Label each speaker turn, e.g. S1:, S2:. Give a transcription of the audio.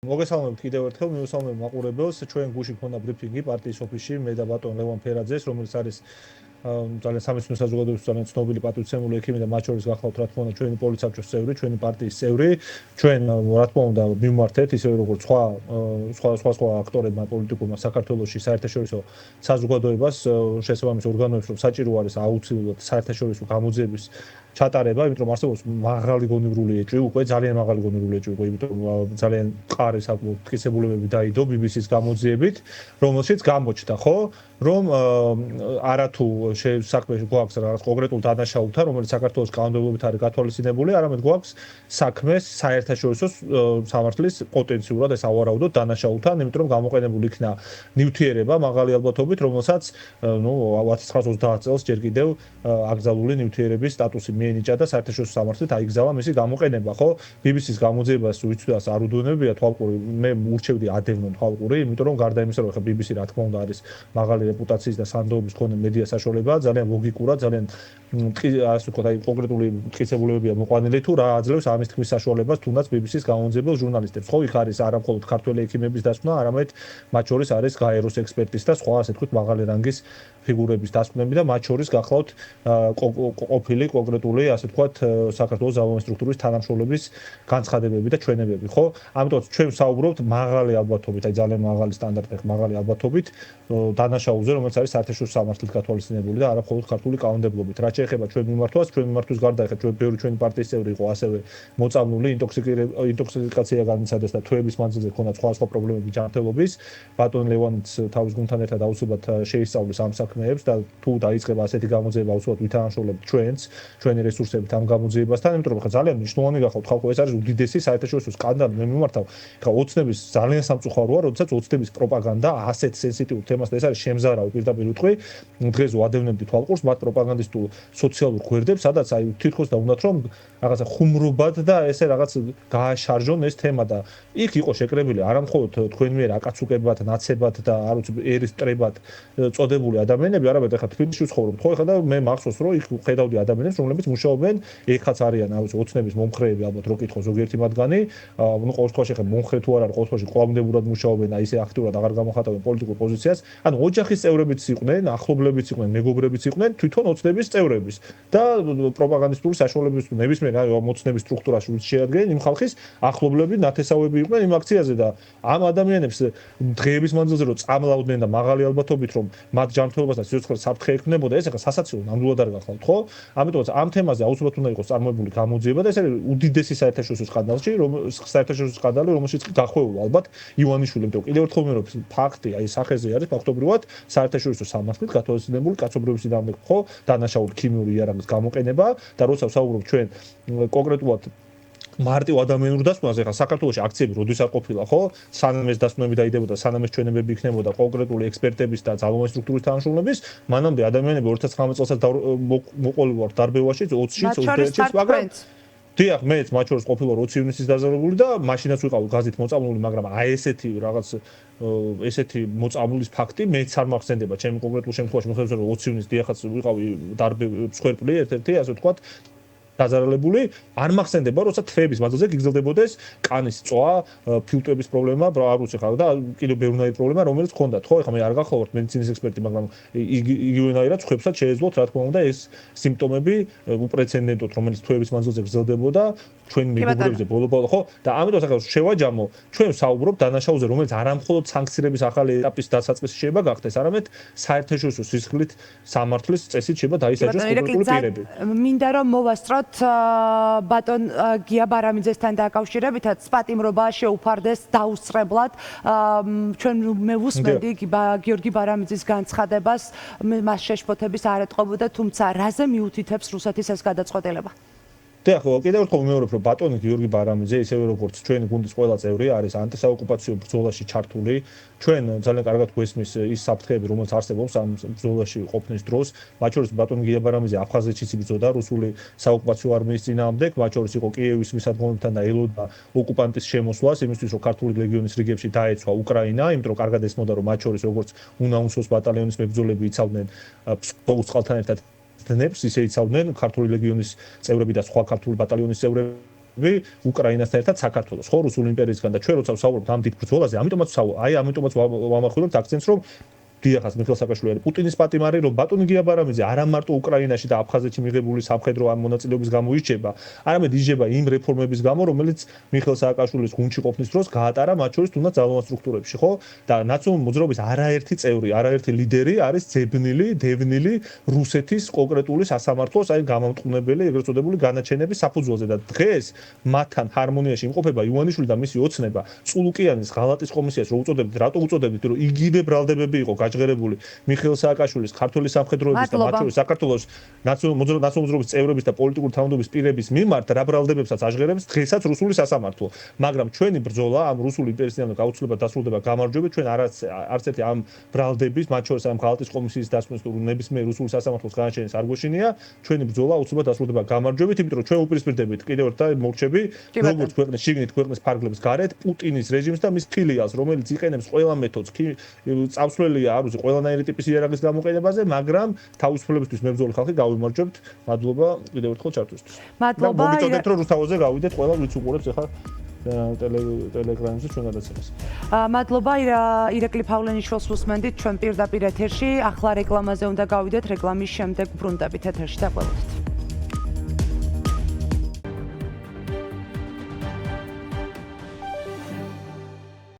S1: მოგესალმებით კიდევ ერთხელ მიუსალმებ მაყურებელს. ჩვენ გუში ქონდა ბრიფინგი პარტიის ოფისში, მე და ბატონ ლევან ფერაძეს, რომელიც არის ძალიან სამეცნიერო საზოგადოების ძალიან ცნობილი პატრიცემული ექიმი და მათ შორის გახლავთ რა თქმა უნდა ჩვენი პოლიცაბჭოს წევრი, ჩვენი პარტიის წევრი. ჩვენ რა თქმა უნდა მიმართეთ ისე როგორც სხვა აქტორებმა პოლიტიკურმა საქართველოში საერთაშორისო საზოგადოებას შესაბამის ორგანოებს რომ საჭირო არის აუცილებლად საერთაშორისო გამოძიების ჩატარება, იმიტომ რომ არსებობს მაღალი გონივრული ეჭვი, უკვე ძალიან მაღალი გონივრული ეჭვი, იმიტომ რომ ძალიან მყარი საკმაოდ მტკიცებულებები დაიდო BBC-ს გამოძიებით, რომელშიც გამოჩნდა, ხო, რომ არათუ საქმე გვაქვს რაღაც კონკრეტულ დანაშაულთან, რომელიც საქართველოს კანონმდებლობით არის გათვალისწინებული, არამედ გვაქვს საქმე საერთაშორისო სამართლის პოტენციურად ეს ავარაუდოთ დანაშაულთან, იმიტომ რომ გამოყენებული იქნა ნივთიერება მაღალი ალბათობით, რომელსაც 1930 წელს ჯერ კიდევ აკრძალული ნივთიერების სტატუსი მიენიჭა და საერთაშორისო სამართლით აიგზავა მისი გამოყენება, ხო? BBC-ს გამოძიებას უიცვლად არ უდონებია თვალყური, მე ურჩევდი ადევნონ თვალყური, იმიტომ რომ გარდა იმისა, რომ ხა BBC რა თქმა უნდა არის მაღალი რეპუტაციის და სანდოობის მქონე მედია საშუალება, ძალიან ლოგიკურად, ძალიან ასე ვთქვათ, აი კონკრეტული მტკიცებულებებია მოყვანილი თუ რა აძლევს ამის თქმის საშუალებას თუნდაც BBC-ს გამომძიებელ ჟურნალისტებს. ხო, იქ არის არა მხოლოდ ქართველი ექიმების დასკვნა, არამედ მათ შორის არის გაეროს ექსპერტის და სხვა ასე ვთქვათ მაღალი რანგის ფიგურების დასკვნები და მათ შორის გახლავთ ყოფილი კონკრეტული ასე ვთქვათ საქართველოს ზავო სტრუქტურის თანამშრომლების განცხადებები და ჩვენებები, ხო? ამიტომ ჩვენ ვსაუბრობთ მაღალი ალბათობით, აი ძალიან მაღალი სტანდარტით, მაღალი ალბათობით დანაშაულზე, რომელიც არის საერთაშორისო სამართლით გათვალისწინებული და არა მხოლოდ ქართული კანონმდებლობით. რაც შეეხება ჩვენ მიმართვას, ჩვენ მიმართვის გარდა ახლა ბევრი ჩვენი პარტიის წევრი იყო ასევე მოწამლული ინტოქსიკაცია განიცადეს და თვეების მანძილზე ქონდა სხვა პრობლემები ჯანმრთელობის. ბატონ ლევანიც თავის გუნდთან ერთად აუცილებლად შეისწავლის ამ საქმეებს და თუ დაიწყება ასეთი გამოძიება აუცილებლად ვითანაშრომლებთ ჩვენი რესურსებით ამ გამოძიებასთან, იმიტომ რომ ხა ძალიან მნიშვნელოვანი გახავთ ხალხო, ეს არის უდიდესი საერთაშორისო სკანდალი. მე მიმართავ ხა ოცნების ძალიან სამწუხაროა, როდესაც ოცნების პროპაგანდა ასეთ სენსიტიურ თემას და ეს არის შემზარავი პირდაპირ უთქვი, დღეს ვადევნებდი თვალყურს მათ პროპაგანდისტულ სოციალურ გვერდებს, სადაც აი თითქოს დაუნდათ რომ რაღაცა ხუმრობად და ესე რაღაც გააშარჟონ ეს თემა და იქ იყო შეკრებილი არა მხოლოდ თქვენ მიერ აკაცუკებად, ნაცებად და არ ვიცი ერის ტრებად წოდებული ადამიანები, არამედ ახლა თბილისში ვცხოვრობ, ხო ახლა და მე მახსოვს რომ იქ ხედავდი ადამიანებს, რომლებიც მუშაობენ, ეხაც არიან, არ ვიცი, ოცნების მომხრეები, ალბათ რო კითხო ზოგიერთი მათგანი, ну ყოველ შემთხვევაში ახლა მომხრე თუ არ არის, ყოველ შემთხვევაში კვლავინდებურად მუშაობენ, აი ესე აქტიურად აღარ გამოხატავენ პოლიტიკურ პოზიციას, ანუ ოჯახის წევრებიც იყვნენ, ახლობლებიც იყვნენ, მეგობრებიც იყვნენ, თვითონ ოცნების წევრების და პროპაგანდისტული საშუალებების ნებისმიერ ოცნების სტრუქტურაში შეადგენენ იმ ხალხის ახლობლები, ნათესავები იყვნენ იმ აქციაზე და ამ ადამიანებს დღეების მანძილზე რომ წამლავდნენ და მაღალი ალბათობით რომ მათ ჯანმრთელობასთან სიცოცხლეს საფრთხე ექმნებოდა, ეს ახლა სასაცილო ნამდვილად არ გახლავთ, ხო? ამიტომაც ამ თემაზე აუცილებლად უნდა იყოს წარმოებული გამოძიება და ეს არის უდიდესი საერთაშორისო სკანდალი, რომელშიც გახვეულ ალბათ ივანიშვილი, იმიტომ კიდევ ერთხელ ვიმეორებ, ფაქტი, აი სახეზე არის ფაქტობრივად საერთაშორისო სამართლით გათვალისწინებული კაცობრიობის წინააღმდეგ, ხო? დანაშაული ქიმიური იარაღის გამოყენება და როცა ვსაუბრობ ჩვენ კონკრეტულად მარტივ ადამიანურ დასკვნაზე, ხა საქართველოში აქციები როდის არ ყოფილა, ხო? სანამ ეს დასკვნები დაიდებოდა, სანამ ეს ჩვენებები იქნებოდა კონკრეტული ექსპერტების და ძალოვანი სტრუქტურის თანამშრომლების, მანამდე ადამიანები 2019 წელსაც მოყოლი ვართ დარბევაში, 20-ში, 21-ში, მაგრამ დიახ, მეც მათ შორის ყოფილა 20 ივნისის დაზარალებული და მაშინაც ვიყავ გაზით მოწამლული, მაგრამ აი ესეთი რაღაც ესეთი მოწამვლის ფაქტი მეც არ მახსენდება. ჩემი კონკრეტულ შემთხვევაში მოხდა რომ 20 ივნისს დიახაც ვიყავი მსხვერპლი ერთ-ერთი, ასე ვთქვათ, დაზარალებული, არ მახსენდება, როცა თვეების მანძილზე გიგრძელდებოდეს კანის წვა, ფილტვების პრობლემა, არ ვიცი ხარ და კიდევ ბევრნაირი პრობლემა, რომელიც ჰქონდათ, ხო? ეხლა მე არ გახლავართ მედიცინის ექსპერტი, მაგრამ იგივენაირად ხვებსაც შეეძლოთ, რა თქმა უნდა, ეს სიმპტომები უპრეცედენტოდ, რომელიც თვეების მანძილზე გრძელდებოდა, ჩვენ მეგობრებზე ბოლო-ბოლო, ხო? და ამიტომ ახლა შევაჯამო, ჩვენ ვსაუბრობ დანაშაულზე, რომელიც არა მხოლოდ სანქციების ახალი ეტაპის დასაწყისი შეიძლება გახდეს, არამედ საერთაშორისო სისხლით სამართლის წესით შეიძლება დაისაჯოს კონკრეტული პირები.
S2: მინდა რომ მოვასწროთ ბატონ გია ბარამიძესთან დაკავშირებითაც პატიმრობა შეუფარდეს დაუსწრებლად. ჩვენ მე ვუსმენდი გიორგი ბარამიძის განცხადებას, მას შეშფოთების არ ეტყობოდა, თუმცა რაზე მიუთითებს რუსეთის ეს გადაწყვეტილება?
S1: დიახ, კიდევ ერთხელ ვიმეორებ, რომ ბატონი გიორგი ბარამიძე, ისევე როგორც ჩვენი გუნდის ყველა წევრი არის ანტისაოკუპაციო ბრძოლაში ჩართული. ჩვენ ძალიან კარგად გვესმის ის საფრთხეები, რომელიც არსებობს ამ ბრძოლაში ყოფნის დროს. მათ შორის ბატონი გია ბარამიძე აფხაზეთშიც იბრძოდა რუსული საოკუპაციო არმიის წინააღმდეგ, მათ შორის იყო კიევის მისადგომებთან და ელოდა ოკუპანტის შემოსვლას, იმისთვის რომ ქართული ლეგიონის რიგებში დაეცვა უკრაინა, იმიტომ რომ კარგად ესმოდა რომ მათ შორის როგორც უნაუნსოს ბატალიონის მებრძოლები იცავდნენ ფსკოვის წყალთან ერთად დნეპრს, ისე იცავდნენ ქართული ლეგიონის წევრები და სხვა ქართული ბატალიონის წევრები უკრაინასთან ერთად საქართველოს, ხო, რუსული იმპერიისგან და ჩვენ როცა ვსაუბრობთ ამ დიდ ბრძოლაზე, ამიტომაც ვამახვილებთ აქცენტს, რომ დიახაც მიხეილ სააკაშვილი არის პუტინის პატიმარი, რომ ბატონი გია ბარამიძე არა მარტო უკრაინაში და აფხაზეთში მიღებული სამხედრო მონაწილეობის გამო ისჯება, არამედ ისჯება იმ რეფორმების გამო, რომელიც მიხეილ სააკაშვილის გუნდში ყოფნის დროს გაატარა, მათ შორის თუნდაც ძალოვან სტრუქტურებში, ხო? და ნაციონალური მოძრაობის არაერთი წევრი, არაერთი ლიდერი არის დევნილი რუსეთის კონკრეტული სასამართლოს, აი გამამტყუნებელი, ეგრეთ წოდებული განაჩენების საფუძველზე და დღეს მათთან ჰარმონიაში იმყოფება ივანიშვილი და მისი ოცნება, წულუკიანის ღალატის კომისიას, რო უწოდებთ, რატო უწოდებთ, რომ იგივე ბრალდებები იყო გაჟღერებული მიხეილ სააკაშვილის, ქართული სამხედროების და მათ შორის საქართველოს ნაციონალური მოძრაობის წევრების და პოლიტიკური თავმჯდომარის პირების მიმართ რა ბრალდებებსაც აჟღერებს დღესაც რუსული სასამართლო. მაგრამ ჩვენი ბრძოლა ამ რუსული იმპერიისთან გაუცილებლად დასრულდება გამარჯვებით, ჩვენ არც ერთი ამ ბრალდების, მათ შორის ამ ღალატის კომისიის დასმის თუ ნებისმიერ რუსული სასამართლოს განაჩენის არ გვეშინია, ჩვენი ბრძოლა აუცილებლად დასრულდება გამარჯვებით, იმიტომ რომ ჩვენ უპირისპირდებით კიდევ ერთხელ მორჩები, როგორც ქვეყნის შიგნით ქვეყნის ფარგლებს გარეთ, პუტინის რეჟიმს და მის ფილიალს, რომელიც იყენებს ყველა მეთოდს, წავსვლელია არუზი ყველანაირი ტიპის იარაღის გამოყენებაზე, მაგრამ თავისუფლებისთვის მებრძოლი ხალხი გავიმარჯვებთ. მადლობა კიდევ ერთხელ ჩართვისთვის.
S2: მადლობა.
S1: მოგიწოდეთ რომ რუსთავაზე გავიდეთ, ყველა ვინც უყურებს ახლა ტელეკრანზე ჩვენ გადაცემას.
S2: მადლობა ირაკლი ფავლენიშვილს უსმენდით ჩვენ პირდაპირ ეთერში. ახლა რეკლამაზე უნდა გავიდეთ, რეკლამის შემდეგ ბრუნდებით ეთერში და ყველგან.